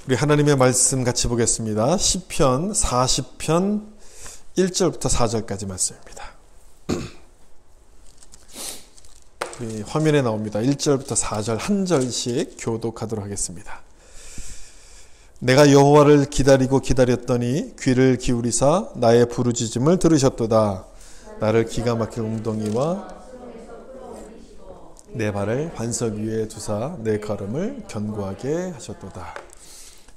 우리 하나님의 말씀 같이 보겠습니다. 시편 40편 1절부터 4절까지 말씀입니다. 우리 화면에 나옵니다. 1절부터 4절 한 절씩 교독하도록 하겠습니다. 내가 여호와를 기다리고 기다렸더니 귀를 기울이사 나의 부르짖음을 들으셨도다. 나를 기가 막힐 웅덩이와 내 발을 반석 위에 두사 내 걸음을 견고하게 하셨도다.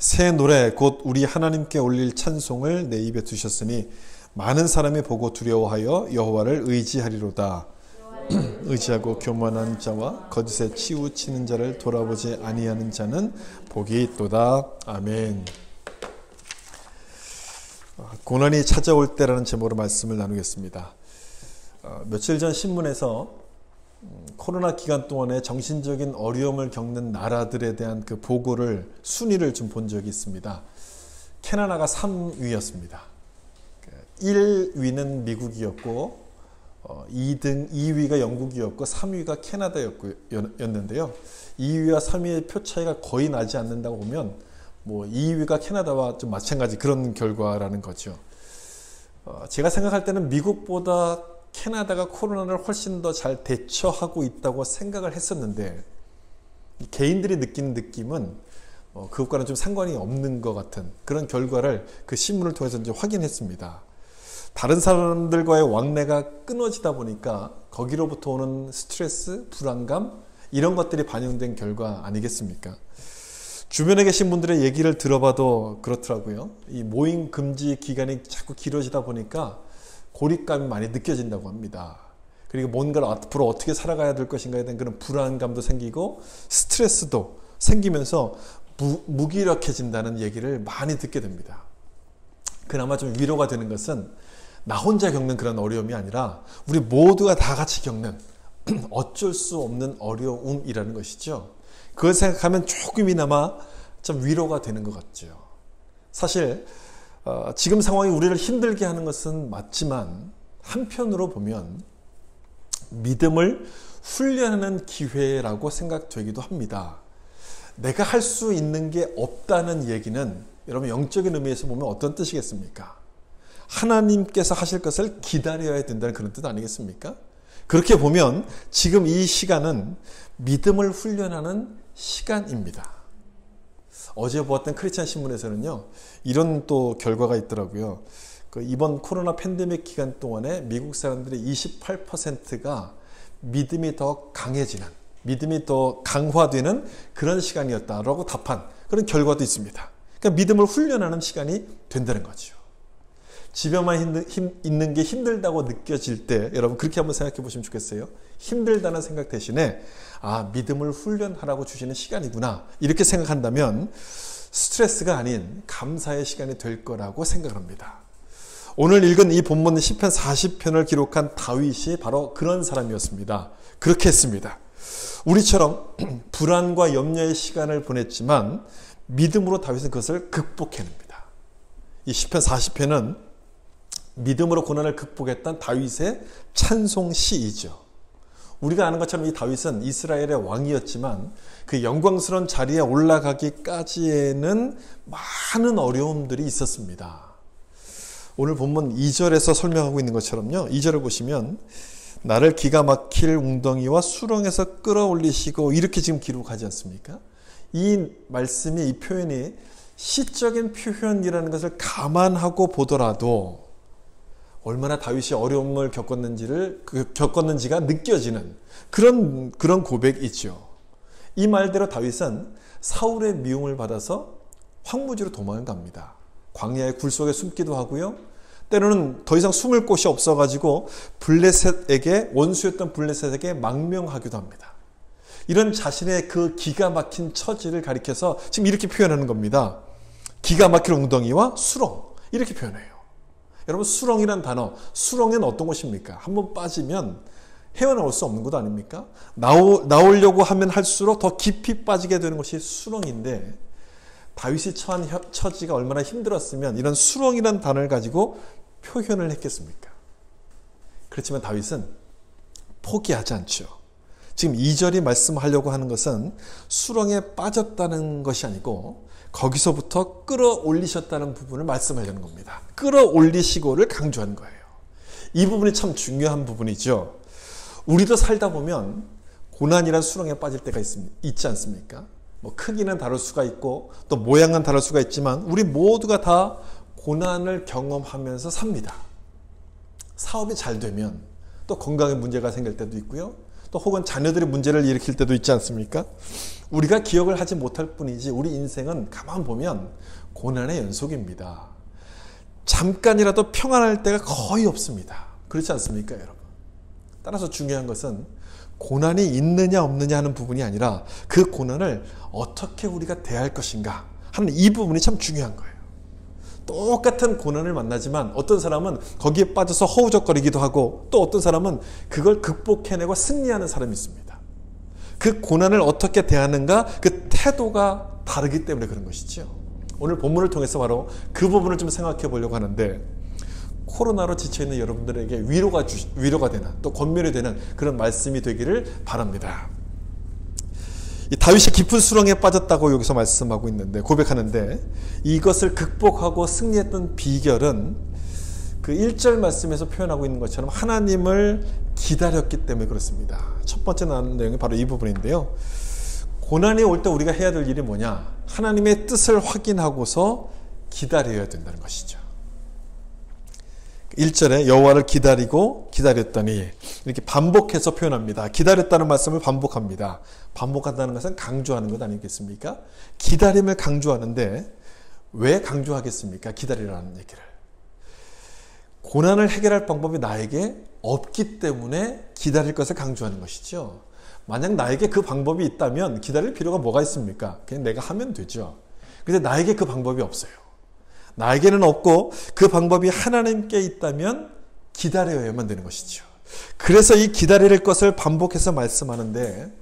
새 노래 곧 우리 하나님께 올릴 찬송을 내 입에 두셨으니 많은 사람이 보고 두려워하여 여호와를 의지하리로다. 의지하고 교만한 자와 거짓에 치우치는 자를 돌아보지 아니하는 자는 복이 있도다. 아멘. 고난이 찾아올 때라는 제목으로 말씀을 나누겠습니다. 며칠 전 신문에서 코로나 기간 동안에 정신적인 어려움을 겪는 나라들에 대한 그 보고를 순위를 좀 본 적이 있습니다. 캐나다가 3위였습니다. 1위는 미국이었고 2위가 영국이었고 3위가 캐나다였는데요. 2위와 3위의 표 차이가 거의 나지 않는다고 보면 2위가 캐나다와 좀 마찬가지 그런 결과라는 거죠. 제가 생각할 때는 미국보다 캐나다가 코로나를 훨씬 더 잘 대처하고 있다고 생각을 했었는데 개인들이 느끼는 느낌은 그것과는 좀 상관이 없는 것 같은 그런 결과를 그 신문을 통해서 이제 확인했습니다. 다른 사람들과의 왕래가 끊어지다 보니까 거기로부터 오는 스트레스, 불안감 이런 것들이 반영된 결과 아니겠습니까? 주변에 계신 분들의 얘기를 들어봐도 그렇더라고요. 이 모임 금지 기간이 자꾸 길어지다 보니까 고립감이 많이 느껴진다고 합니다. 그리고 뭔가를 앞으로 어떻게 살아가야 될 것인가에 대한 그런 불안감도 생기고 스트레스도 생기면서 무기력해진다는 얘기를 많이 듣게 됩니다. 그나마 좀 위로가 되는 것은 나 혼자 겪는 그런 어려움이 아니라 우리 모두가 다 같이 겪는 어쩔 수 없는 어려움이라는 것이죠. 그걸 생각하면 조금이나마 좀 위로가 되는 것 같죠. 사실 지금 상황이 우리를 힘들게 하는 것은 맞지만 한편으로 보면 믿음을 훈련하는 기회라고 생각되기도 합니다. 내가 할 수 있는 게 없다는 얘기는 여러분 영적인 의미에서 보면 어떤 뜻이겠습니까? 하나님께서 하실 것을 기다려야 된다는 그런 뜻 아니겠습니까? 그렇게 보면 지금 이 시간은 믿음을 훈련하는 시간입니다. 어제 보았던 크리스찬 신문에서는요, 이런 또 결과가 있더라고요. 이번 코로나 팬데믹 기간 동안에 미국 사람들의 28%가 믿음이 더 강해지는, 믿음이 더 강화되는 그런 시간이었다라고 답한 그런 결과도 있습니다. 그러니까 믿음을 훈련하는 시간이 된다는 거죠. 집에만 있는 게 힘들다고 느껴질 때 여러분 그렇게 한번 생각해 보시면 좋겠어요. 힘들다는 생각 대신에 믿음을 훈련하라고 주시는 시간이구나 이렇게 생각한다면 스트레스가 아닌 감사의 시간이 될 거라고 생각합니다. 오늘 읽은 이 본문 시편 40편을 기록한 다윗이 바로 그런 사람이었습니다. 그렇게 했습니다. 우리처럼 불안과 염려의 시간을 보냈지만 믿음으로 다윗은 그것을 극복해냅니다. 이 시편 40편은 믿음으로 고난을 극복했던 다윗의 찬송시이죠. 우리가 아는 것처럼 이 다윗은 이스라엘의 왕이었지만 그 영광스러운 자리에 올라가기까지에는 많은 어려움들이 있었습니다. 오늘 본문 2절에서 설명하고 있는 것처럼요. 2절을 보시면 나를 기가 막힐 웅덩이와 수렁에서 끌어올리시고 이렇게 지금 기록하지 않습니까? 이 말씀이 이 표현이 시적인 표현이라는 것을 감안하고 보더라도 얼마나 다윗이 어려움을 겪었는지가 느껴지는 그런 고백이죠. 이 말대로 다윗은 사울의 미움을 받아서 황무지로 도망을 갑니다. 광야의 굴 속에 숨기도 하고요. 때로는 더 이상 숨을 곳이 없어가지고 원수였던 블레셋에게 망명하기도 합니다. 이런 자신의 그 기가 막힌 처지를 가리켜서 지금 이렇게 표현하는 겁니다. 기가 막힌 웅덩이와 수렁 이렇게 표현해요. 여러분 수렁이란 단어, 수렁은 어떤 것입니까? 한번 빠지면 헤어나올 수 없는 것 아닙니까? 나오려고 하면 할수록 더 깊이 빠지게 되는 것이 수렁인데 다윗이 처한 처지가 얼마나 힘들었으면 이런 수렁이란 단어를 가지고 표현을 했겠습니까? 그렇지만 다윗은 포기하지 않죠. 지금 2절이 말씀하려고 하는 것은 수렁에 빠졌다는 것이 아니고 거기서부터 끌어올리셨다는 부분을 말씀하려는 겁니다. 끌어올리시고를 강조하는 거예요. 이 부분이 참 중요한 부분이죠. 우리도 살다 보면 고난이란 수렁에 빠질 때가 있지 않습니까? 뭐 크기는 다를 수가 있고 또 모양은 다를 수가 있지만 우리 모두가 다 고난을 경험하면서 삽니다. 사업이 잘 되면 또 건강에 문제가 생길 때도 있고요. 또 혹은 자녀들이 문제를 일으킬 때도 있지 않습니까? 우리가 기억을 하지 못할 뿐이지 우리 인생은 가만 보면 고난의 연속입니다. 잠깐이라도 평안할 때가 거의 없습니다. 그렇지 않습니까, 여러분? 따라서 중요한 것은 고난이 있느냐 없느냐 하는 부분이 아니라 그 고난을 어떻게 우리가 대할 것인가 하는 이 부분이 참 중요한 거예요. 똑같은 고난을 만나지만 어떤 사람은 거기에 빠져서 허우적거리기도 하고 또 어떤 사람은 그걸 극복해내고 승리하는 사람이 있습니다. 그 고난을 어떻게 대하는가 그 태도가 다르기 때문에 그런 것이죠. 오늘 본문을 통해서 바로 그 부분을 좀 생각해 보려고 하는데 코로나로 지쳐있는 여러분들에게 위로가 되는 또 권면이 되는 그런 말씀이 되기를 바랍니다. 이 다윗이 깊은 수렁에 빠졌다고 여기서 말씀하고 있는데 고백하는데 이것을 극복하고 승리했던 비결은 그 1절 말씀에서 표현하고 있는 것처럼 하나님을 기다렸기 때문에 그렇습니다. 첫 번째 나오는 내용이 바로 이 부분인데요. 고난이 올 때 우리가 해야 될 일이 뭐냐? 하나님의 뜻을 확인하고서 기다려야 된다는 것이죠. 1절에 여호와를 기다리고 기다렸더니 이렇게 반복해서 표현합니다. 기다렸다는 말씀을 반복합니다. 반복한다는 것은 강조하는 것 아니겠습니까? 기다림을 강조하는데 왜 강조하겠습니까? 기다리라는 얘기를. 고난을 해결할 방법이 나에게 없기 때문에 기다릴 것을 강조하는 것이죠. 만약 나에게 그 방법이 있다면 기다릴 필요가 뭐가 있습니까? 그냥 내가 하면 되죠. 근데 나에게 그 방법이 없어요. 나에게는 없고 그 방법이 하나님께 있다면 기다려야만 되는 것이죠. 그래서 이 기다릴 것을 반복해서 말씀하는데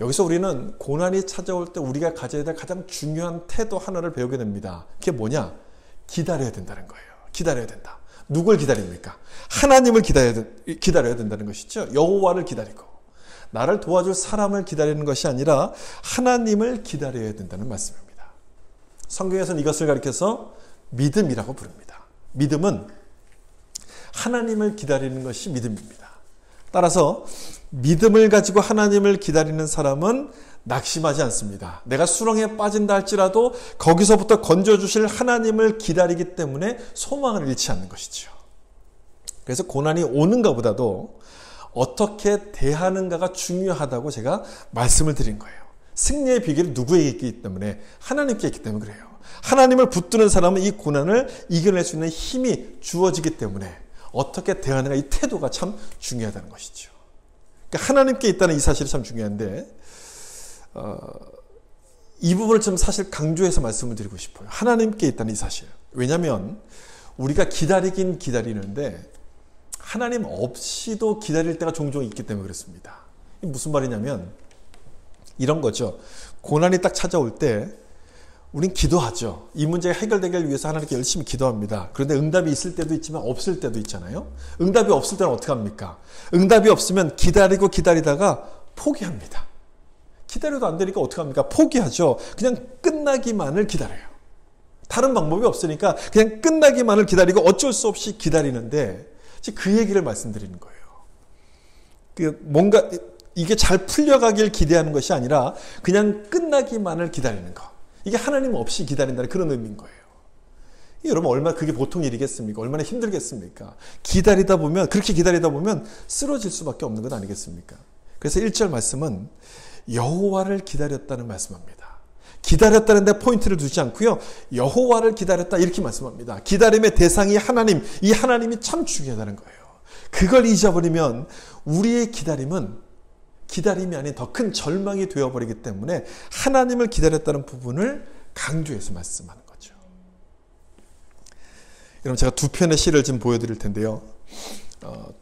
여기서 우리는 고난이 찾아올 때 우리가 가져야 될 가장 중요한 태도 하나를 배우게 됩니다. 그게 뭐냐? 기다려야 된다는 거예요. 기다려야 된다. 누굴 기다립니까? 하나님을 기다려야 된다는 것이죠. 여호와를 기다리고 나를 도와줄 사람을 기다리는 것이 아니라 하나님을 기다려야 된다는 말씀입니다. 성경에서는 이것을 가리켜서 믿음이라고 부릅니다. 믿음은 하나님을 기다리는 것이 믿음입니다. 따라서 믿음을 가지고 하나님을 기다리는 사람은 낙심하지 않습니다. 내가 수렁에 빠진다 할지라도 거기서부터 건져주실 하나님을 기다리기 때문에 소망을 잃지 않는 것이죠. 그래서 고난이 오는가 보다도 어떻게 대하는가가 중요하다고 제가 말씀을 드린 거예요. 승리의 비결이 누구에게 있기 때문에? 하나님께 있기 때문에 그래요. 하나님을 붙드는 사람은 이 고난을 이겨낼 수 있는 힘이 주어지기 때문에 어떻게 대하는가 이 태도가 참 중요하다는 것이죠. 그러니까 하나님께 있다는 이 사실이 참 중요한데 이 부분을 좀 사실 강조해서 말씀을 드리고 싶어요. 하나님께 있다는 이 사실. 왜냐하면 우리가 기다리긴 기다리는데 하나님 없이도 기다릴 때가 종종 있기 때문에 그렇습니다. 이게 무슨 말이냐면 이런 거죠. 고난이 딱 찾아올 때 우린 기도하죠. 이 문제가 해결되기 위해서 하나님께 열심히 기도합니다. 그런데 응답이 있을 때도 있지만 없을 때도 있잖아요. 응답이 없을 때는 어떻게 합니까? 응답이 없으면 기다리다가 포기합니다. 기다려도 안 되니까 어떻게 합니까? 포기하죠. 그냥 끝나기만을 기다려요. 다른 방법이 없으니까 그냥 끝나기만을 기다리고 어쩔 수 없이 기다리는데 그 얘기를 말씀드리는 거예요. 뭔가 이게 잘 풀려가길 기대하는 것이 아니라 그냥 끝나기만을 기다리는 것. 이게 하나님 없이 기다린다는 그런 의미인 거예요. 여러분 얼마나 그게 보통 일이겠습니까? 얼마나 힘들겠습니까? 그렇게 기다리다 보면 쓰러질 수밖에 없는 것 아니겠습니까? 그래서 1절 말씀은 여호와를 기다렸다는 말씀합니다. 기다렸다는 데 포인트를 두지 않고요. 여호와를 기다렸다 이렇게 말씀합니다. 기다림의 대상이 하나님, 이 하나님이 참 중요하다는 거예요. 그걸 잊어버리면 우리의 기다림이 아닌 더 큰 절망이 되어버리기 때문에 하나님을 기다렸다는 부분을 강조해서 말씀하는 거죠. 여러분 제가 두 편의 시를 지금 보여드릴 텐데요.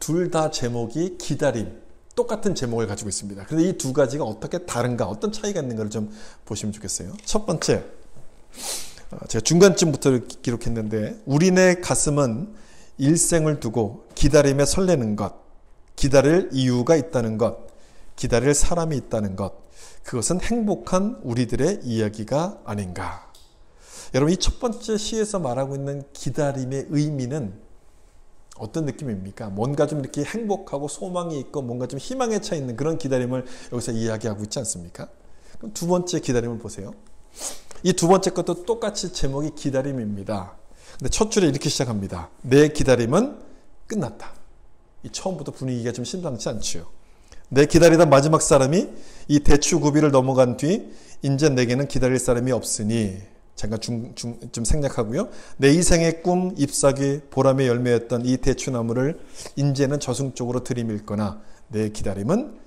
둘 다 제목이 기다림, 똑같은 제목을 가지고 있습니다. 그런데 이 두 가지가 어떻게 다른가, 어떤 차이가 있는가를 좀 보시면 좋겠어요. 첫 번째, 제가 중간쯤부터 기록했는데 우리네 가슴은 일생을 두고 기다림에 설레는 것, 기다릴 이유가 있다는 것, 기다릴 사람이 있다는 것, 그것은 행복한 우리들의 이야기가 아닌가. 여러분 이 첫 번째 시에서 말하고 있는 기다림의 의미는 어떤 느낌입니까? 뭔가 좀 이렇게 행복하고 소망이 있고 뭔가 좀 희망에 차 있는 그런 기다림을 여기서 이야기하고 있지 않습니까? 그럼 두 번째 기다림을 보세요. 이 두 번째 것도 똑같이 제목이 기다림입니다. 근데 첫 줄에 이렇게 시작합니다. 내 기다림은 끝났다. 이 처음부터 분위기가 좀 심상치 않죠. 내 기다리던 마지막 사람이 이 대추 고비를 넘어간 뒤 이제 내게는 기다릴 사람이 없으니, 잠깐 좀 생략하고요. 내 이생의 꿈, 잎사귀, 보람의 열매였던 이 대추나무를 이제는 저승 쪽으로 들이밀거나 내 기다림은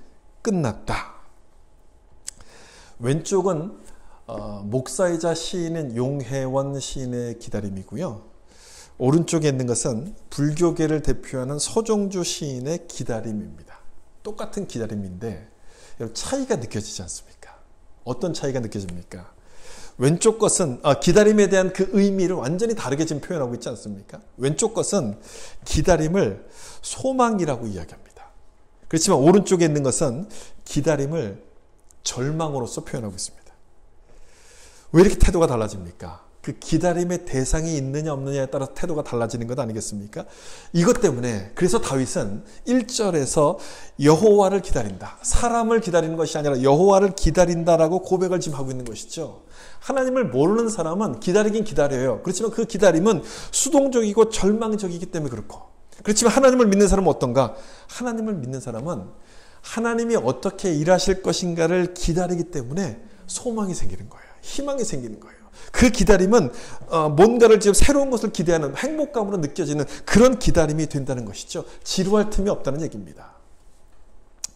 끝났다. 왼쪽은 목사이자 시인인 용혜원 시인의 기다림이고요. 오른쪽에 있는 것은 불교계를 대표하는 서종주 시인의 기다림입니다. 똑같은 기다림인데 차이가 느껴지지 않습니까? 어떤 차이가 느껴집니까? 왼쪽 것은 기다림에 대한 그 의미를 완전히 다르게 지금 표현하고 있지 않습니까? 왼쪽 것은 기다림을 소망이라고 이야기합니다. 그렇지만 오른쪽에 있는 것은 기다림을 절망으로서 표현하고 있습니다. 왜 이렇게 태도가 달라집니까? 그 기다림의 대상이 있느냐 없느냐에 따라서 태도가 달라지는 것 아니겠습니까? 이것 때문에 그래서 다윗은 1절에서 여호와를 기다린다. 사람을 기다리는 것이 아니라 여호와를 기다린다라고 고백을 지금 하고 있는 것이죠. 하나님을 모르는 사람은 기다리긴 기다려요. 그렇지만 그 기다림은 수동적이고 절망적이기 때문에 그렇고, 그렇지만 하나님을 믿는 사람은 어떤가? 하나님을 믿는 사람은 하나님이 어떻게 일하실 것인가를 기다리기 때문에 소망이 생기는 거예요. 희망이 생기는 거예요. 그 기다림은 뭔가를 지금 새로운 것을 기대하는 행복감으로 느껴지는 그런 기다림이 된다는 것이죠. 지루할 틈이 없다는 얘기입니다.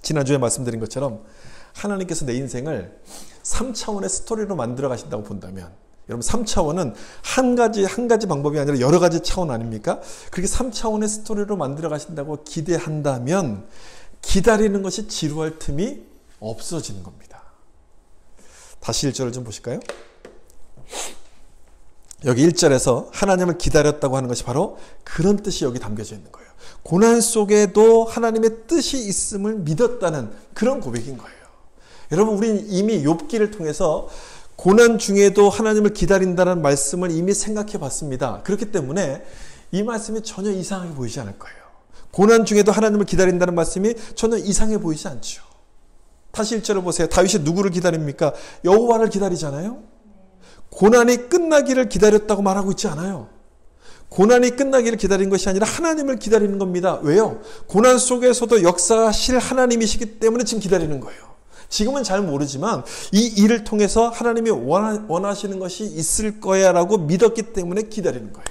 지난주에 말씀드린 것처럼 하나님께서 내 인생을 3차원의 스토리로 만들어 가신다고 본다면, 여러분 3차원은 한 가지 방법이 아니라 여러 가지 차원 아닙니까? 그렇게 3차원의 스토리로 만들어 가신다고 기대한다면 기다리는 것이 지루할 틈이 없어지는 겁니다. 다시 1절을 좀 보실까요? 여기 1절에서 하나님을 기다렸다고 하는 것이 바로 그런 뜻이 여기 담겨져 있는 거예요. 고난 속에도 하나님의 뜻이 있음을 믿었다는 그런 고백인 거예요. 여러분, 우리는 이미 욥기를 통해서 고난 중에도 하나님을 기다린다는 말씀을 이미 생각해 봤습니다. 그렇기 때문에 이 말씀이 전혀 이상하게 보이지 않을 거예요. 고난 중에도 하나님을 기다린다는 말씀이 전혀 이상해 보이지 않죠. 다시 1절을 보세요. 다윗이 누구를 기다립니까? 여호와를 기다리잖아요. 고난이 끝나기를 기다렸다고 말하고 있지 않아요. 고난이 끝나기를 기다린 것이 아니라 하나님을 기다리는 겁니다. 왜요? 고난 속에서도 역사하실 하나님이시기 때문에 지금 기다리는 거예요. 지금은 잘 모르지만 이 일을 통해서 하나님이 원하시는 것이 있을 거야 라고 믿었기 때문에 기다리는 거예요.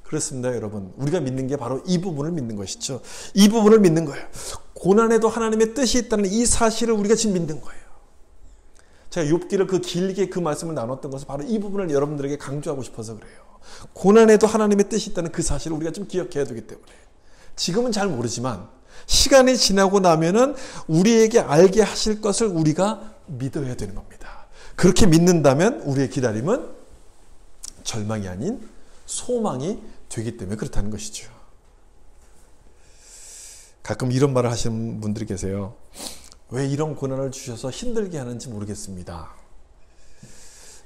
그렇습니다, 여러분. 우리가 믿는 게 바로 이 부분을 믿는 것이죠. 이 부분을 믿는 거예요. 고난에도 하나님의 뜻이 있다는 이 사실을 우리가 지금 믿는 거예요. 제가 욥기를 그 길게 그 말씀을 나눴던 것은 바로 이 부분을 여러분들에게 강조하고 싶어서 그래요. 고난에도 하나님의 뜻이 있다는 그 사실을 우리가 좀 기억해야 되기 때문에. 지금은 잘 모르지만 시간이 지나고 나면은 우리에게 알게 하실 것을 우리가 믿어야 되는 겁니다. 그렇게 믿는다면 우리의 기다림은 절망이 아닌 소망이 되기 때문에 그렇다는 것이죠. 가끔 이런 말을 하시는 분들이 계세요. 왜 이런 고난을 주셔서 힘들게 하는지 모르겠습니다.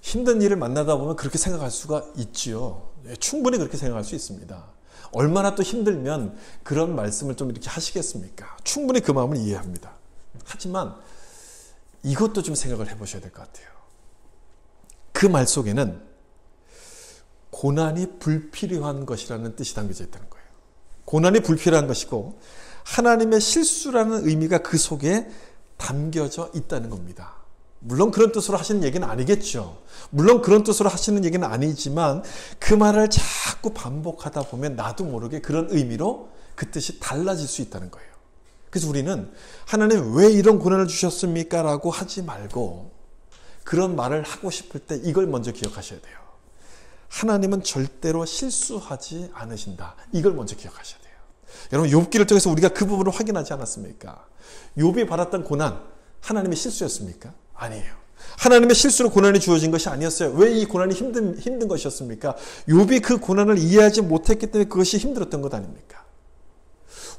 힘든 일을 만나다 보면 그렇게 생각할 수가 있지요. 충분히 그렇게 생각할 수 있습니다. 얼마나 또 힘들면 그런 말씀을 좀 이렇게 하시겠습니까? 충분히 그 마음을 이해합니다. 하지만 이것도 좀 생각을 해보셔야 될 것 같아요. 그 말 속에는 고난이 불필요한 것이라는 뜻이 담겨져 있다는 거예요. 고난이 불필요한 것이고 하나님의 실수라는 의미가 그 속에 담겨져 있다는 겁니다. 물론 그런 뜻으로 하시는 얘기는 아니겠죠. 물론 그런 뜻으로 하시는 얘기는 아니지만 그 말을 자꾸 반복하다 보면 나도 모르게 그런 의미로 그 뜻이 달라질 수 있다는 거예요. 그래서 우리는 하나님 왜 이런 고난을 주셨습니까? 라고 하지 말고 그런 말을 하고 싶을 때 이걸 먼저 기억하셔야 돼요. 하나님은 절대로 실수하지 않으신다. 이걸 먼저 기억하셔야 돼요. 여러분, 욥기를 통해서 우리가 그 부분을 확인하지 않았습니까? 욥이 받았던 고난, 하나님의 실수였습니까? 아니에요. 하나님의 실수로 고난이 주어진 것이 아니었어요. 왜 이 고난이 힘든 것이었습니까? 욥이 그 고난을 이해하지 못했기 때문에 그것이 힘들었던 것 아닙니까?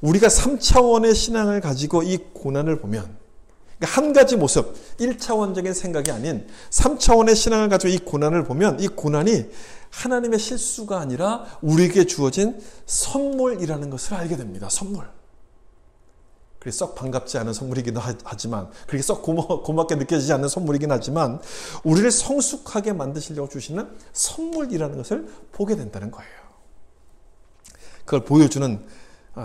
우리가 3차원의 신앙을 가지고 이 고난을 보면 그러니까 한 가지 모습, 1차원적인 생각이 아닌 3차원의 신앙을 가지고 이 고난을 보면 이 고난이 하나님의 실수가 아니라 우리에게 주어진 선물이라는 것을 알게 됩니다. 선물. 그게 썩 반갑지 않은 선물이기도 하지만, 그렇게 썩 고맙게 느껴지지 않는 선물이긴 하지만, 우리를 성숙하게 만드시려고 주시는 선물이라는 것을 보게 된다는 거예요. 그걸 보여주는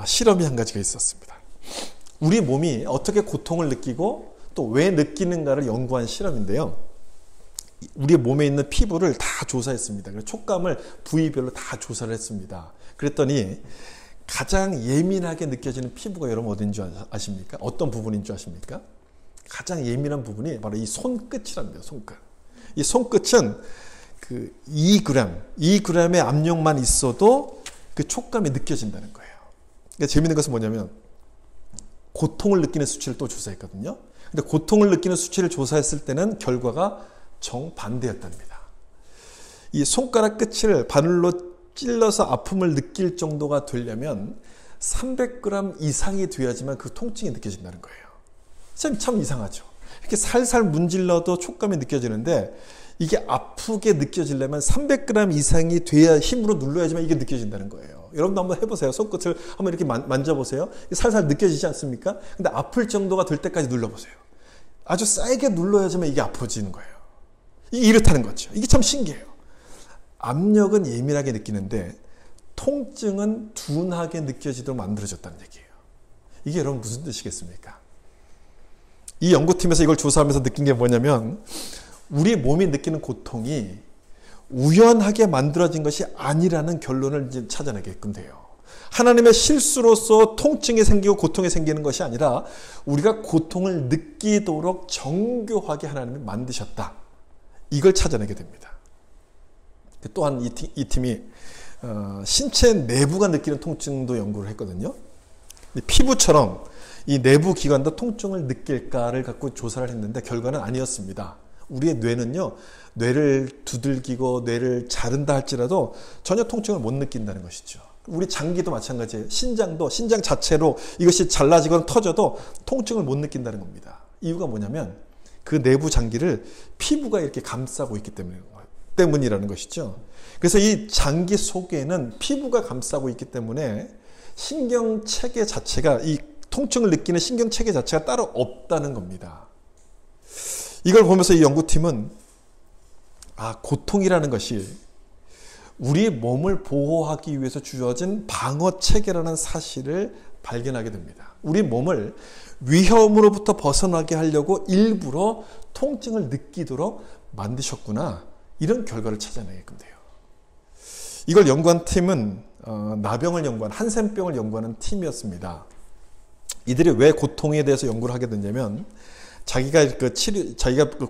실험이 한 가지가 있었습니다. 우리 몸이 어떻게 고통을 느끼고 또 왜 느끼는가를 연구한 실험인데요. 우리 몸에 있는 피부를 다 조사했습니다. 그래서 촉감을 부위별로 다 조사를 했습니다. 그랬더니 가장 예민하게 느껴지는 피부가 여러분 어딘 줄 아십니까? 어떤 부분인 줄 아십니까? 가장 예민한 부분이 바로 이 손끝이랍니다. 손끝. 이 손끝은 그 2g의 압력만 있어도 그 촉감이 느껴진다는 거예요. 그러니까 재밌는 것은 뭐냐면 고통을 느끼는 수치를 또 조사했거든요. 근데 고통을 느끼는 수치를 조사했을 때는 결과가 정반대였답니다. 이 손가락 끝을 바늘로 찔러서 아픔을 느낄 정도가 되려면 300g 이상이 돼야지만 그 통증이 느껴진다는 거예요. 참 이상하죠. 이렇게 살살 문질러도 촉감이 느껴지는데 이게 아프게 느껴지려면 300g 이상이 돼야 힘으로 눌러야지만 이게 느껴진다는 거예요. 여러분도 한번 해보세요. 손끝을 한번 이렇게 만져보세요. 살살 느껴지지 않습니까? 근데 아플 정도가 될 때까지 눌러보세요. 아주 세게 눌러야지만 이게 아파지는 거예요. 이게 이렇다는 거죠. 이게 참 신기해요. 압력은 예민하게 느끼는데 통증은 둔하게 느껴지도록 만들어졌다는 얘기예요. 이게 여러분 무슨 뜻이겠습니까? 이 연구팀에서 이걸 조사하면서 느낀 게 뭐냐면 우리 몸이 느끼는 고통이 우연하게 만들어진 것이 아니라는 결론을 이제 찾아내게끔 돼요. 하나님의 실수로서 통증이 생기고 고통이 생기는 것이 아니라 우리가 고통을 느끼도록 정교하게 하나님이 만드셨다. 이걸 찾아내게 됩니다. 또한 이 팀이 신체 내부가 느끼는 통증도 연구를 했거든요. 피부처럼 이 내부 기관도 통증을 느낄까를 갖고 조사를 했는데 결과는 아니었습니다. 우리의 뇌는요, 뇌를 두들기고 뇌를 자른다 할지라도 전혀 통증을 못 느낀다는 것이죠. 우리 장기도 마찬가지예요. 신장 자체로 이것이 잘라지거나 터져도 통증을 못 느낀다는 겁니다. 이유가 뭐냐면 그 내부 장기를 피부가 이렇게 감싸고 있기 때문이라는 것이죠. 그래서 이 장기 속에는 피부가 감싸고 있기 때문에 신경체계 자체가, 이 통증을 느끼는 신경체계 자체가 따로 없다는 겁니다. 이걸 보면서 이 연구팀은 고통이라는 것이 우리 몸을 보호하기 위해서 주어진 방어체계라는 사실을 발견하게 됩니다. 우리 몸을 위험으로부터 벗어나게 하려고 일부러 통증을 느끼도록 만드셨구나. 이런 결과를 찾아내게끔 돼요. 이걸 연구한 팀은 나병을 연구한, 한센병을 연구하는 팀이었습니다. 이들이 왜 고통에 대해서 연구를 하게 됐냐면 자기가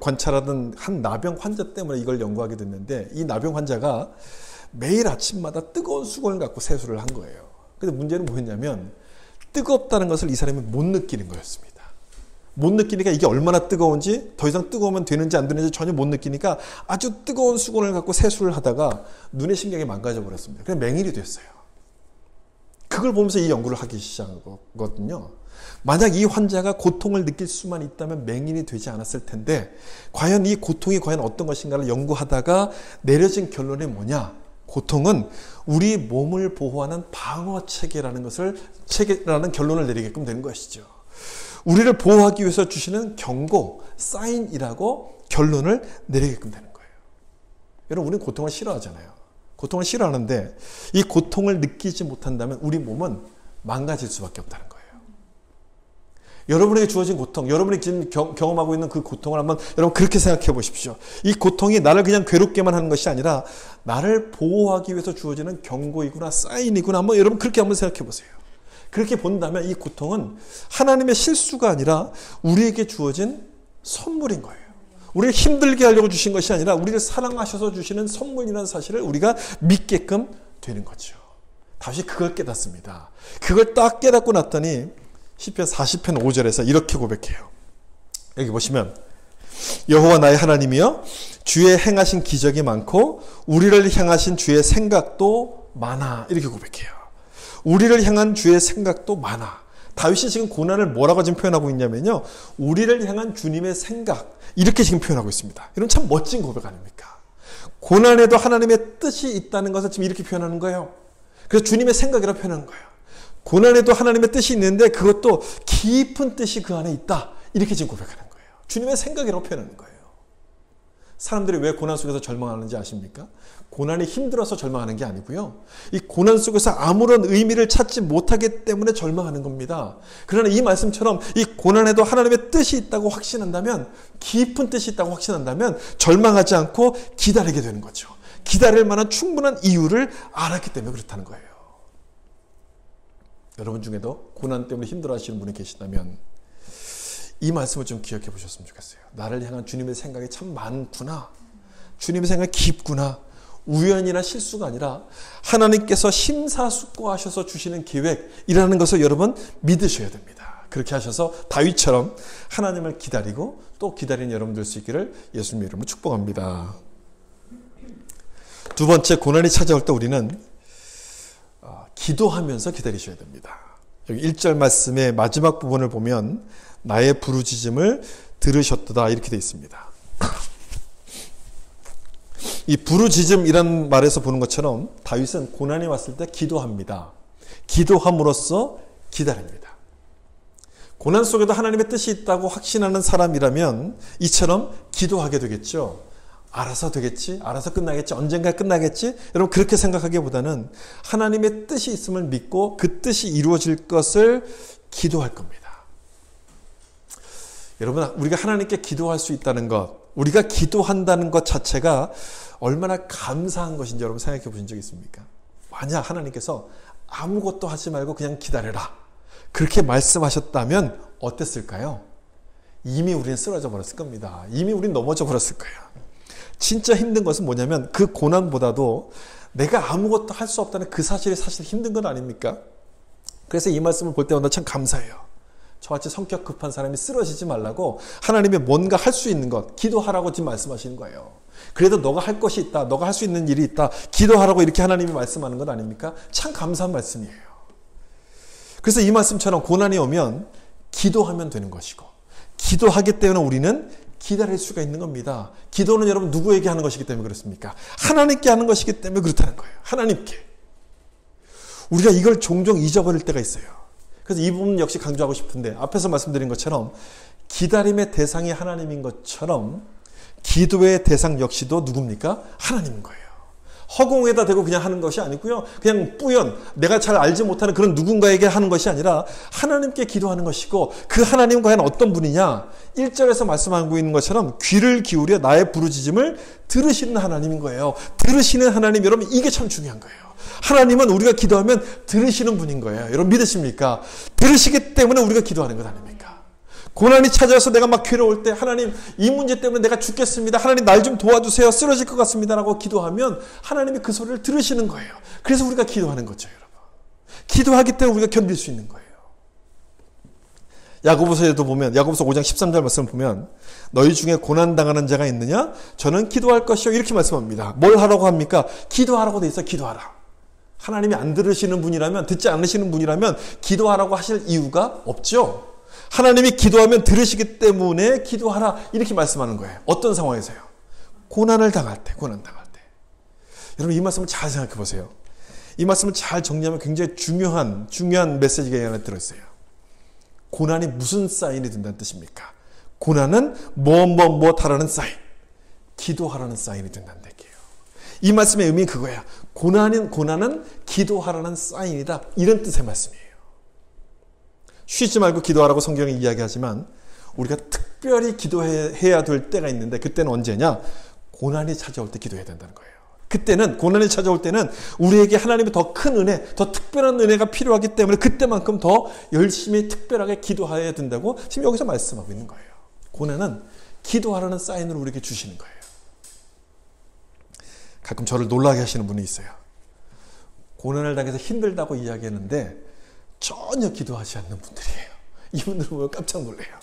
관찰하던 한 나병 환자 때문에 이걸 연구하게 됐는데, 이 나병 환자가 매일 아침마다 뜨거운 수건을 갖고 세수를 한 거예요. 근데 문제는 뭐였냐면 뜨겁다는 것을 이 사람이 못 느끼는 거였습니다. 못 느끼니까 이게 얼마나 뜨거운지, 더 이상 뜨거우면 되는지 안 되는지 전혀 못 느끼니까 아주 뜨거운 수건을 갖고 세수를 하다가 눈의 신경이 망가져 버렸습니다. 그냥 맹일이 됐어요. 그걸 보면서 이 연구를 하기 시작한 거거든요. 만약 이 환자가 고통을 느낄 수만 있다면 맹인이 되지 않았을 텐데, 과연 이 고통이 과연 어떤 것인가를 연구하다가 내려진 결론이 뭐냐? 고통은 우리 몸을 보호하는 방어체계라는 결론을 내리게끔 되는 것이죠. 우리를 보호하기 위해서 주시는 경고, 사인이라고 결론을 내리게끔 되는 거예요. 여러분, 우리는 고통을 싫어하잖아요. 고통을 싫어하는데 이 고통을 느끼지 못한다면 우리 몸은 망가질 수밖에 없다는 거예요. 여러분에게 주어진 고통, 여러분이 지금 경험하고 있는 그 고통을 한번 여러분 그렇게 생각해 보십시오. 이 고통이 나를 그냥 괴롭게만 하는 것이 아니라 나를 보호하기 위해서 주어지는 경고이구나, 사인이구나. 한번 여러분 그렇게 한번 생각해 보세요. 그렇게 본다면 이 고통은 하나님의 실수가 아니라 우리에게 주어진 선물인 거예요. 우리를 힘들게 하려고 주신 것이 아니라 우리를 사랑하셔서 주시는 선물이라는 사실을 우리가 믿게끔 되는 거죠. 다시 그걸 깨닫습니다. 그걸 딱 깨닫고 났더니 시편 40편 5절에서 이렇게 고백해요. 여기 보시면 여호와 나의 하나님이여, 주의 행하신 기적이 많고 우리를 향하신 주의 생각도 많아. 이렇게 고백해요. 우리를 향한 주의 생각도 많아. 다윗이 지금 고난을 뭐라고 지금 표현하고 있냐면요. 우리를 향한 주님의 생각, 이렇게 지금 표현하고 있습니다. 이런 참 멋진 고백 아닙니까? 고난에도 하나님의 뜻이 있다는 것을 지금 이렇게 표현하는 거예요. 그래서 주님의 생각이라고 표현하는 거예요. 고난에도 하나님의 뜻이 있는데 그것도 깊은 뜻이 그 안에 있다. 이렇게 지금 고백하는 거예요. 주님의 생각이라고 표현하는 거예요. 사람들이 왜 고난 속에서 절망하는지 아십니까? 고난이 힘들어서 절망하는 게 아니고요. 이 고난 속에서 아무런 의미를 찾지 못하기 때문에 절망하는 겁니다. 그러나 이 말씀처럼 이 고난에도 하나님의 뜻이 있다고 확신한다면, 깊은 뜻이 있다고 확신한다면 절망하지 않고 기다리게 되는 거죠. 기다릴 만한 충분한 이유를 알았기 때문에 그렇다는 거예요. 여러분 중에도 고난 때문에 힘들어하시는 분이 계시다면 이 말씀을 좀 기억해 보셨으면 좋겠어요. 나를 향한 주님의 생각이 참 많구나. 주님의 생각이 깊구나. 우연이나 실수가 아니라 하나님께서 심사숙고하셔서 주시는 계획이라는 것을 여러분 믿으셔야 됩니다. 그렇게 하셔서 다윗처럼 하나님을 기다리고 또 기다리는 여러분 될 수 있기를 예수님의 이름으로 축복합니다. 두 번째, 고난이 찾아올 때 우리는 기도하면서 기다리셔야 됩니다. 여기 1절 말씀의 마지막 부분을 보면 나의 부르짖음을 들으셨도다 이렇게 되어 있습니다. 이 부르짖음이라는 말에서 보는 것처럼 다윗은 고난이 왔을 때 기도합니다. 기도함으로써 기다립니다. 고난 속에도 하나님의 뜻이 있다고 확신하는 사람이라면 이처럼 기도하게 되겠죠. 알아서 되겠지, 알아서 끝나겠지, 언젠가 끝나겠지. 여러분 그렇게 생각하기보다는 하나님의 뜻이 있음을 믿고 그 뜻이 이루어질 것을 기도할 겁니다. 여러분, 우리가 하나님께 기도할 수 있다는 것, 우리가 기도한다는 것 자체가 얼마나 감사한 것인지 여러분 생각해 보신 적 있습니까? 만약 하나님께서 아무것도 하지 말고 그냥 기다려라, 그렇게 말씀하셨다면 어땠을까요? 이미 우리는 쓰러져 버렸을 겁니다. 이미 우리는 넘어져 버렸을 거예요. 진짜 힘든 것은 뭐냐면 그 고난보다도 내가 아무것도 할 수 없다는 그 사실이 사실 힘든 건 아닙니까? 그래서 이 말씀을 볼 때마다 참 감사해요. 저같이 성격 급한 사람이 쓰러지지 말라고 하나님의 뭔가 할 수 있는 것, 기도하라고 지금 말씀하시는 거예요. 그래도 너가 할 것이 있다, 너가 할 수 있는 일이 있다, 기도하라고 이렇게 하나님이 말씀하는 것 아닙니까? 참 감사한 말씀이에요. 그래서 이 말씀처럼 고난이 오면 기도하면 되는 것이고, 기도하기 때문에 우리는 기다릴 수가 있는 겁니다. 기도는 여러분 누구에게 하는 것이기 때문에 그렇습니까? 하나님께 하는 것이기 때문에 그렇다는 거예요. 하나님께. 우리가 이걸 종종 잊어버릴 때가 있어요. 그래서 이 부분 역시 강조하고 싶은데, 앞에서 말씀드린 것처럼 기다림의 대상이 하나님인 것처럼 기도의 대상 역시도 누굽니까? 하나님인 거예요. 허공에다 대고 그냥 하는 것이 아니고요. 그냥 뿌연, 내가 잘 알지 못하는 그런 누군가에게 하는 것이 아니라 하나님께 기도하는 것이고, 그 하나님은 과연 어떤 분이냐? 1절에서 말씀하고 있는 것처럼 귀를 기울여 나의 부르짖음을 들으시는 하나님인 거예요. 들으시는 하나님, 여러분 이게 참 중요한 거예요. 하나님은 우리가 기도하면 들으시는 분인 거예요. 여러분 믿으십니까? 들으시기 때문에 우리가 기도하는 것 아닙니까? 고난이 찾아와서 내가 막 괴로울 때 하나님 이 문제 때문에 내가 죽겠습니다. 하나님 날 좀 도와주세요. 쓰러질 것 같습니다. 라고 기도하면 하나님이 그 소리를 들으시는 거예요. 그래서 우리가 기도하는 거죠. 여러분. 기도하기 때문에 우리가 견딜 수 있는 거예요. 야고보서에도 보면, 야고보서 5장 13절 말씀을 보면 너희 중에 고난당하는 자가 있느냐? 저는 기도할 것이요. 이렇게 말씀합니다. 뭘 하라고 합니까? 기도하라고 돼 있어. 기도하라. 하나님이 안 들으시는 분이라면, 듣지 않으시는 분이라면 기도하라고 하실 이유가 없죠. 하나님이 기도하면 들으시기 때문에 기도하라 이렇게 말씀하는 거예요. 어떤 상황에서요? 고난을 당할 때, 고난 당할 때. 여러분 이 말씀을 잘 생각해 보세요. 이 말씀을 잘 정리하면 굉장히 중요한 메시지가 이 안에 들어있어요. 고난이 무슨 사인이 된다는 뜻입니까? 고난은 뭐하라는 사인, 기도하라는 사인이 된다는 얘기예요. 이 말씀의 의미는 그거야. 고난은 기도하라는 사인이다. 이런 뜻의 말씀이에요. 쉬지 말고 기도하라고 성경이 이야기하지만 우리가 특별히 기도해야 될 때가 있는데, 그때는 언제냐? 고난이 찾아올 때 기도해야 된다는 거예요. 그때는, 고난이 찾아올 때는 우리에게 하나님의 더 큰 은혜, 더 특별한 은혜가 필요하기 때문에 그때만큼 더 열심히 특별하게 기도해야 된다고 지금 여기서 말씀하고 있는 거예요. 고난은 기도하라는 사인을 우리에게 주시는 거예요. 가끔 저를 놀라게 하시는 분이 있어요. 고난을 당해서 힘들다고 이야기했는데 전혀 기도하지 않는 분들이에요. 이분들을 보면 깜짝 놀래요.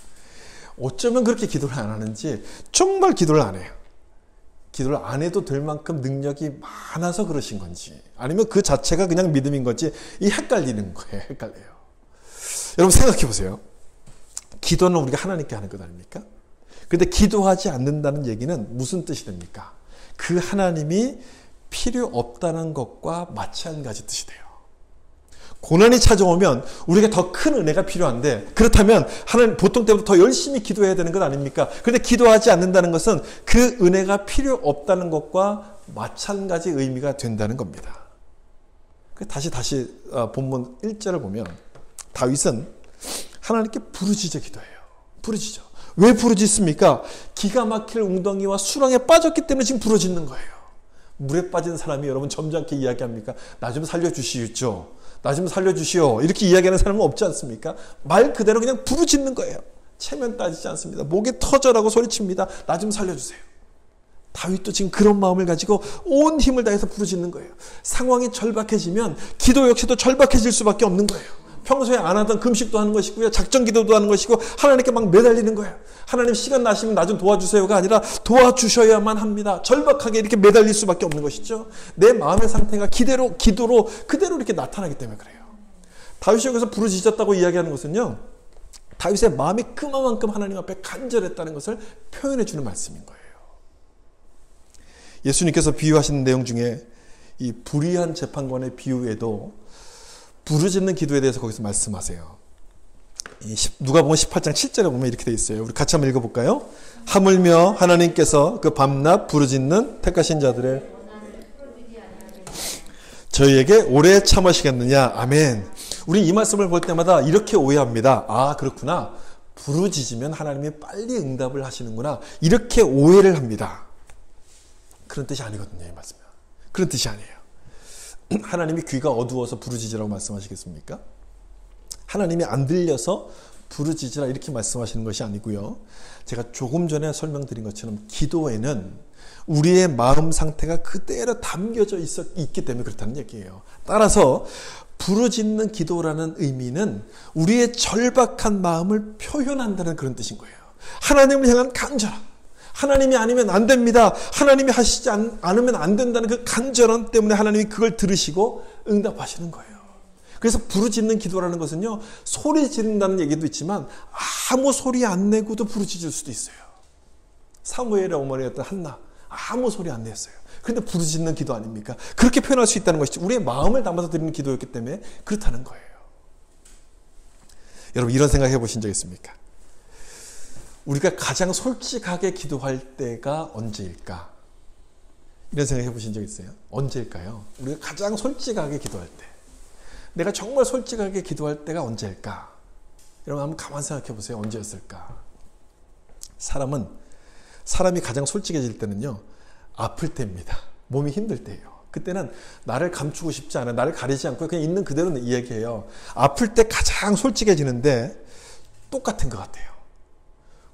어쩌면 그렇게 기도를 안 하는지, 정말 기도를 안 해요. 기도를 안 해도 될 만큼 능력이 많아서 그러신 건지, 아니면 그 자체가 그냥 믿음인 건지 이 헷갈리는 거예요. 헷갈려요. 여러분 생각해 보세요. 기도는 우리가 하나님께 하는 것 아닙니까? 그런데 기도하지 않는다는 얘기는 무슨 뜻이 됩니까? 그 하나님이 필요 없다는 것과 마찬가지 뜻이 돼요. 고난이 찾아오면 우리가 더 큰 은혜가 필요한데, 그렇다면 하나님 보통 때보다 더 열심히 기도해야 되는 것 아닙니까? 그런데 기도하지 않는다는 것은 그 은혜가 필요 없다는 것과 마찬가지 의미가 된다는 겁니다. 다시 본문 1절을 보면 다윗은 하나님께 부르짖어 기도해요. 부르짖어. 왜 부르짖습니까? 기가 막힐 웅덩이와 수렁에 빠졌기 때문에 지금 부르짖는 거예요. 물에 빠진 사람이 여러분 점잖게 이야기합니까? 나 좀 살려주시죠. 나 좀 살려주시오. 이렇게 이야기하는 사람은 없지 않습니까? 말 그대로 그냥 부르짖는 거예요. 체면 따지지 않습니다. 목이 터져라고 소리칩니다. 나 좀 살려주세요. 다윗도 지금 그런 마음을 가지고 온 힘을 다해서 부르짖는 거예요. 상황이 절박해지면 기도 역시도 절박해질 수밖에 없는 거예요. 평소에 안 하던 금식도 하는 것이고요. 작전 기도도 하는 것이고 하나님께 막 매달리는 거예요. 하나님 시간 나시면 나 좀 도와주세요가 아니라 도와주셔야만 합니다. 절박하게 이렇게 매달릴 수밖에 없는 것이죠. 내 마음의 상태가 기도로 그대로 이렇게 나타나기 때문에 그래요. 다윗이 여기서 부르짖었다고 이야기하는 것은요, 다윗의 마음이 그만큼 하나님 앞에 간절했다는 것을 표현해 주는 말씀인 거예요. 예수님께서 비유하시는 내용 중에 이 불의한 재판관의 비유에도 부르짖는 기도에 대해서 거기서 말씀하세요. 누가복음 18장 7절에 보면 이렇게 되어 있어요. 우리 같이 한번 읽어볼까요? 하물며 하나님께서 그 밤낮 부르짖는 택하신 자들의 저희에게 오래 참으시겠느냐. 아멘. 우리 이 말씀을 볼 때마다 이렇게 오해합니다. 아, 그렇구나. 부르짖으면 하나님이 빨리 응답을 하시는구나. 이렇게 오해를 합니다. 그런 뜻이 아니거든요, 이 말씀은. 그런 뜻이 아니에요. 하나님이 귀가 어두워서 부르짖으라고 말씀하시겠습니까? 하나님이 안 들려서 부르짖으라 이렇게 말씀하시는 것이 아니고요. 제가 조금 전에 설명드린 것처럼 기도에는 우리의 마음 상태가 그대로 담겨져 있기 때문에 그렇다는 얘기예요. 따라서 부르짖는 기도라는 의미는 우리의 절박한 마음을 표현한다는 그런 뜻인 거예요. 하나님을 향한 간절함. 하나님이 아니면 안 됩니다. 하나님이 하시지 않으면 안 된다는 그 간절함 때문에 하나님이 그걸 들으시고 응답하시는 거예요. 그래서 부르짖는 기도라는 것은요, 소리 지른다는 얘기도 있지만 아무 소리 안 내고도 부르짖을 수도 있어요. 사무엘의 어머니였던 한나, 아무 소리 안 냈어요. 그런데 부르짖는 기도 아닙니까? 그렇게 표현할 수 있다는 것이죠. 우리의 마음을 담아서 드리는 기도였기 때문에 그렇다는 거예요. 여러분, 이런 생각 해보신 적 있습니까? 우리가 가장 솔직하게 기도할 때가 언제일까? 이런 생각 해보신 적 있어요? 언제일까요? 우리가 가장 솔직하게 기도할 때. 내가 정말 솔직하게 기도할 때가 언제일까? 여러분 한번 가만 생각해 보세요. 언제였을까? 사람이 가장 솔직해질 때는요, 아플 때입니다. 몸이 힘들 때예요. 그때는 나를 감추고 싶지 않아요. 나를 가리지 않고 그냥 있는 그대로 이야기해요. 아플 때 가장 솔직해지는데 똑같은 것 같아요.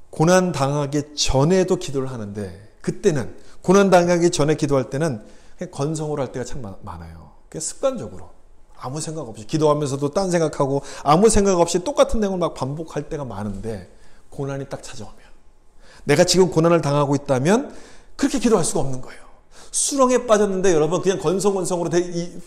고난 당하기 전에도 기도를 하는데, 그때는 고난 당하기 전에 기도할 때는 그냥 건성으로 할 때가 참 많아요. 그냥 습관적으로 아무 생각 없이 기도하면서도 딴 생각하고 아무 생각 없이 똑같은 내용을 막 반복할 때가 많은데, 고난이 딱 찾아오면, 내가 지금 고난을 당하고 있다면 그렇게 기도할 수가 없는 거예요. 수렁에 빠졌는데 여러분 그냥 건성으로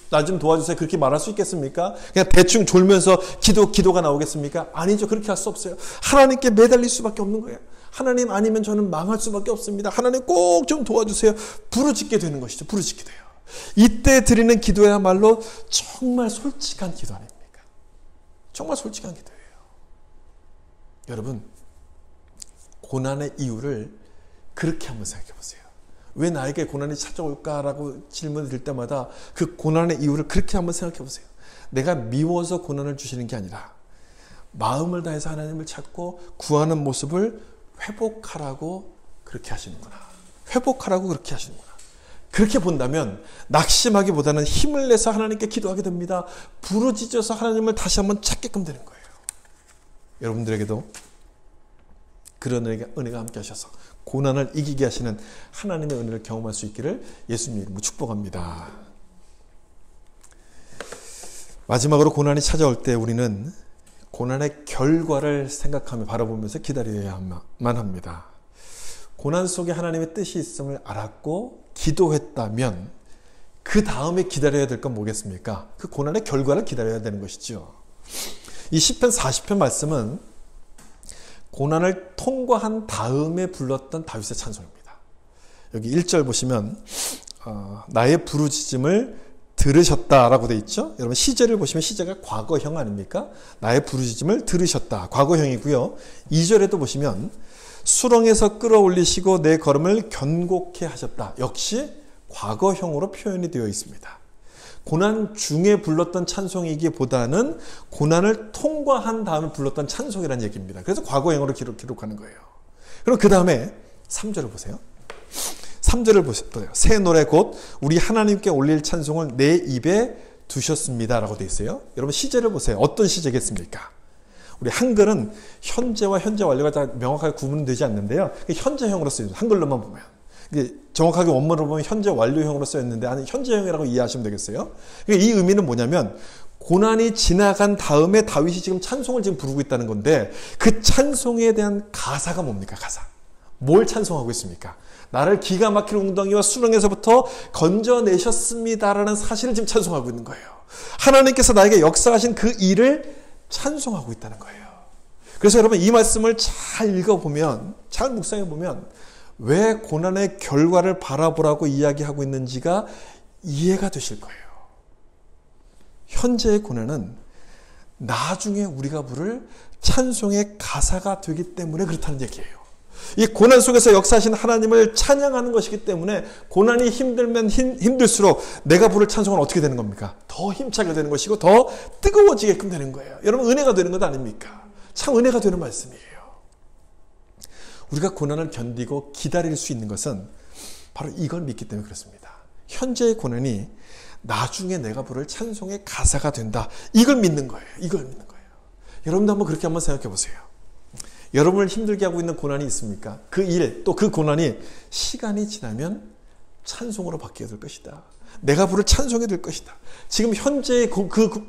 나 좀 도와주세요 그렇게 말할 수 있겠습니까? 그냥 대충 졸면서 기도가 나오겠습니까? 아니죠. 그렇게 할 수 없어요. 하나님께 매달릴 수밖에 없는 거예요. 하나님 아니면 저는 망할 수밖에 없습니다. 하나님 꼭 좀 도와주세요. 부르짖게 되는 것이죠. 부르짖게 돼요. 이때 드리는 기도야말로 정말 솔직한 기도 아닙니까? 정말 솔직한 기도예요. 여러분, 고난의 이유를 그렇게 한번 생각해 보세요. 왜 나에게 고난이 찾아올까라고 질문을 드릴 때마다 그 고난의 이유를 그렇게 한번 생각해 보세요. 내가 미워서 고난을 주시는 게 아니라 마음을 다해서 하나님을 찾고 구하는 모습을 회복하라고 그렇게 하시는구나. 회복하라고 그렇게 하시는구나. 그렇게 본다면 낙심하기보다는 힘을 내서 하나님께 기도하게 됩니다. 부르짖어서 하나님을 다시 한번 찾게끔 되는 거예요. 여러분들에게도 그런 은혜가 함께 하셔서 고난을 이기게 하시는 하나님의 은혜를 경험할 수 있기를 예수님 이름으로 축복합니다. 마지막으로 고난이 찾아올 때 우리는 고난의 결과를 생각하며 바라보면서 기다려야만 합니다. 고난 속에 하나님의 뜻이 있음을 알았고 기도했다면 그 다음에 기다려야 될 건 뭐겠습니까? 그 고난의 결과를 기다려야 되는 것이죠. 이 시편 40편 말씀은 고난을 통과한 다음에 불렀던 다윗의 찬송입니다. 여기 1절 보시면 나의 부르짖음을 들으셨다라고 돼 있죠. 여러분 시제를 보시면 시제가 과거형 아닙니까? 나의 부르짖음을 들으셨다. 과거형이고요. 2절에도 보시면 수렁에서 끌어올리시고 내 걸음을 견고케 하셨다. 역시 과거형으로 표현이 되어 있습니다. 고난 중에 불렀던 찬송이기보다는 고난을 통과한 다음에 불렀던 찬송이라는 얘기입니다. 그래서 과거형으로 기록하는 거예요. 그럼 그 다음에 3절을 보세요. 3절을 보세요. 새 노래 곧 우리 하나님께 올릴 찬송을 내 입에 두셨습니다 라고 되어 있어요. 여러분 시제를 보세요. 어떤 시제겠습니까? 우리 한글은 현재와 현재 완료가 다 명확하게 구분되지 않는데요. 현재형으로 쓰여요. 한글로만 보면. 이게 정확하게 원문으로 보면 현재 완료형으로 쓰였는데 아니 현재형이라고 이해하시면 되겠어요. 그러니까 이 의미는 뭐냐면 고난이 지나간 다음에 다윗이 지금 찬송을 지금 부르고 있다는 건데 그 찬송에 대한 가사가 뭡니까? 가사. 뭘 찬송하고 있습니까? 나를 기가 막힐 웅덩이와 수렁에서부터 건져내셨습니다라는 사실을 지금 찬송하고 있는 거예요. 하나님께서 나에게 역사하신 그 일을 찬송하고 있다는 거예요. 그래서 여러분 이 말씀을 잘 읽어보면, 잘 묵상해보면 왜 고난의 결과를 바라보라고 이야기하고 있는지가 이해가 되실 거예요. 현재의 고난은 나중에 우리가 부를 찬송의 가사가 되기 때문에 그렇다는 얘기예요. 이 고난 속에서 역사하신 하나님을 찬양하는 것이기 때문에 고난이 힘들면 힘들수록 내가 부를 찬송은 어떻게 되는 겁니까? 더 힘차게 되는 것이고 더 뜨거워지게끔 되는 거예요. 여러분 은혜가 되는 것 아닙니까? 참 은혜가 되는 말씀이에요. 우리가 고난을 견디고 기다릴 수 있는 것은 바로 이걸 믿기 때문에 그렇습니다. 현재의 고난이 나중에 내가 부를 찬송의 가사가 된다. 이걸 믿는 거예요. 이걸 믿는 거예요. 여러분도 그렇게 한번 생각해 보세요. 여러분을 힘들게 하고 있는 고난이 있습니까? 그 일, 또 그 고난이 시간이 지나면 찬송으로 바뀌게 될 것이다. 내가 부를 찬송이 될 것이다. 지금 현재의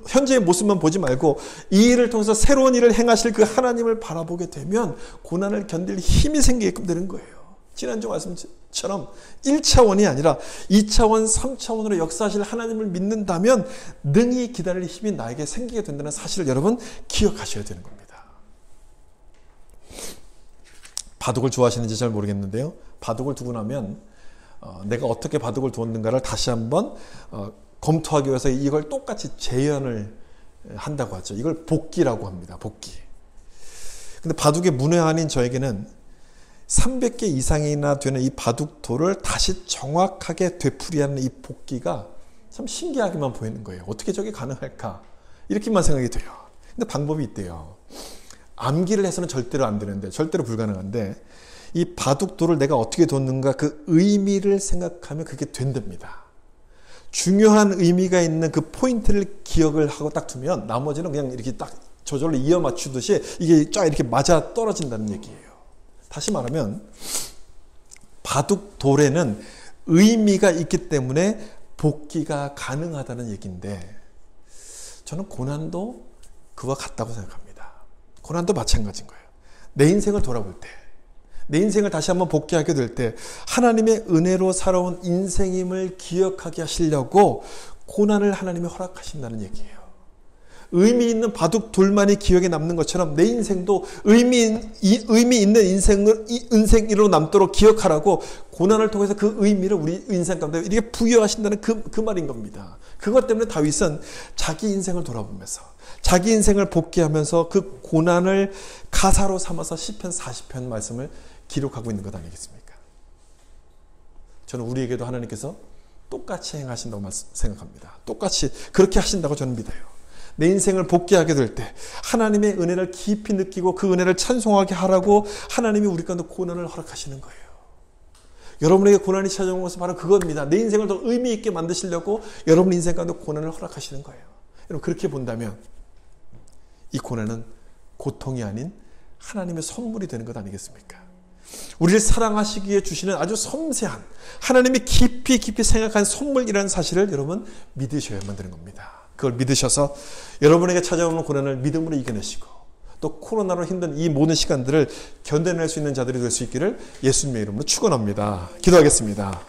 현재의 모습만 보지 말고 이 일을 통해서 새로운 일을 행하실 그 하나님을 바라보게 되면 고난을 견딜 힘이 생기게끔 되는 거예요. 지난주 말씀처럼 1차원이 아니라 2차원, 3차원으로 역사하실 하나님을 믿는다면 능히 기다릴 힘이 나에게 생기게 된다는 사실을 여러분 기억하셔야 되는 겁니다. 바둑을 좋아하시는지 잘 모르겠는데요. 바둑을 두고 나면 내가 어떻게 바둑을 두었는가를 다시 한번 검토하기 위해서 이걸 똑같이 재현을 한다고 하죠. 이걸 복기라고 합니다. 복기. 근데 바둑의 문외한인 저에게는 300개 이상이나 되는 이 바둑돌을 다시 정확하게 되풀이하는 이 복기가 참 신기하게만 보이는 거예요. 어떻게 저게 가능할까? 이렇게만 생각이 돼요. 근데 방법이 있대요. 암기를 해서는 절대로 안 되는데, 절대로 불가능한데 이 바둑돌을 내가 어떻게 뒀는가 그 의미를 생각하면 그게 된답니다. 중요한 의미가 있는 그 포인트를 기억을 하고 딱 두면 나머지는 그냥 이렇게 딱 저절로 이어 맞추듯이 이게 쫙 이렇게 맞아 떨어진다는 얘기예요. 다시 말하면 바둑돌에는 의미가 있기 때문에 복기가 가능하다는 얘기인데 저는 고난도 그와 같다고 생각합니다. 고난도 마찬가지인 거예요. 내 인생을 돌아볼 때, 내 인생을 다시 한번 복귀하게 될 때 하나님의 은혜로 살아온 인생임을 기억하게 하시려고 고난을 하나님이 허락하신다는 얘기예요. 의미 있는 바둑돌만이 기억에 남는 것처럼 내 인생도 의미 있는 인생으로 남도록 기억하라고 고난을 통해서 그 의미를 우리 인생 가운데 이렇게 부여하신다는 그 말인 겁니다. 그것 때문에 다윗은 자기 인생을 돌아보면서 자기 인생을 복귀하면서 그 고난을 가사로 삼아서 시편 40편 말씀을 기록하고 있는 것 아니겠습니까? 저는 우리에게도 하나님께서 똑같이 행하신다고 생각합니다. 똑같이 그렇게 하신다고 저는 믿어요. 내 인생을 복귀하게 될 때 하나님의 은혜를 깊이 느끼고 그 은혜를 찬송하게 하라고 하나님이 우리 가운데 고난을 허락하시는 거예요. 여러분에게 고난이 찾아온 것은 바로 그겁니다. 내 인생을 더 의미 있게 만드시려고 여러분 인생 가운데 고난을 허락하시는 거예요. 여러분 그렇게 본다면 이 고난은 고통이 아닌 하나님의 선물이 되는 것 아니겠습니까? 우리를 사랑하시기에 주시는 아주 섬세한 하나님이 깊이 생각한 선물이라는 사실을 여러분 믿으셔야만 되는 겁니다. 그걸 믿으셔서 여러분에게 찾아오는 고난을 믿음으로 이겨내시고 또 코로나로 힘든 이 모든 시간들을 견뎌낼 수 있는 자들이 될 수 있기를 예수님의 이름으로 축원합니다. 기도하겠습니다.